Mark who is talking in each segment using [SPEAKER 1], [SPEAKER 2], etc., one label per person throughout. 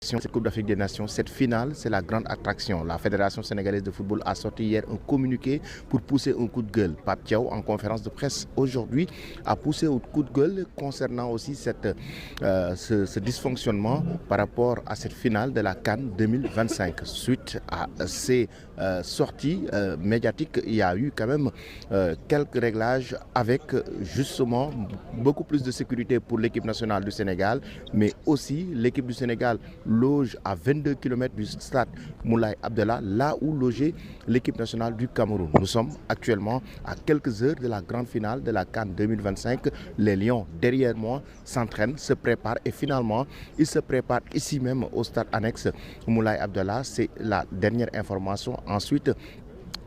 [SPEAKER 1] attraction. Cette Coupe d'Afrique des Nations, cette finale, c'est la grande attraction. La Fédération sénégalaise de football a sorti hier un communiqué pour pousser un coup de gueule. Pape Thiaw, en conférence de presse aujourd'hui, a poussé un coup de gueule concernant aussi ce dysfonctionnement par rapport à cette finale de la CAN 2025. Suite à ces sorties médiatiques, il y a eu quand même quelques réglages avec justement beaucoup plus de sécurité pour l'équipe nationale du Sénégal, mais aussi l'équipe du Sénégal loge à 22 km du stade Moulay Abdallah, là où logeait l'équipe nationale du Cameroun. Nous sommes actuellement à quelques heures de la grande finale de la CAN 2025. Les Lions derrière moi s'entraînent, se préparent et finalement ils se préparent ici même au stade annexe Moulay Abdallah. C'est la dernière information. Ensuite,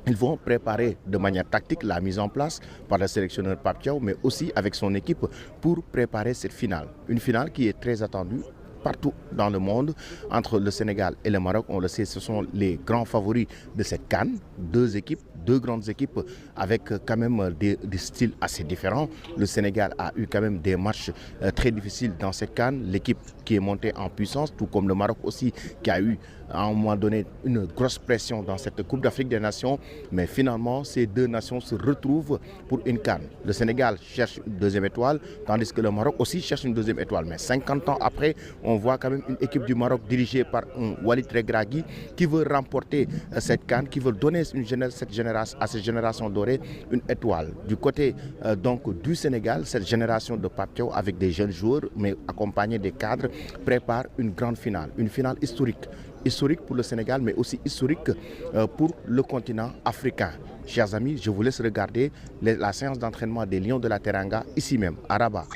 [SPEAKER 1] ils vont préparer de manière tactique la mise en place par le sélectionneur Pape Thiaw, mais aussi avec son équipe pour préparer cette finale. Une finale qui est très attendue partout dans le monde entre le Sénégal et le Maroc. On le sait, ce sont les grands favoris de cette CAN. Deux grandes équipes avec quand même des styles assez différents. Le Sénégal a eu quand même des matchs très difficiles dans cette CAN. L'équipe qui est montée en puissance, tout comme le Maroc aussi, qui a eu à un moment donné une grosse pression dans cette Coupe d'Afrique des Nations. Mais finalement, ces deux nations se retrouvent pour une CAN. Le Sénégal cherche une deuxième étoile, tandis que le Maroc aussi cherche une deuxième étoile. Mais 50 ans après, on voit quand même une équipe du Maroc dirigée par un Walid Regragui qui veut remporter cette CAN, qui veut donner à cette génération dorée une étoile. Du côté donc du Sénégal, cette génération de Pape Thiaw avec des jeunes joueurs, mais accompagnés des cadres, prépare une grande finale, une finale historique. Historique pour le Sénégal, mais aussi historique pour le continent africain. Chers amis, je vous laisse regarder la séance d'entraînement des Lions de la Teranga, ici même, à Rabat.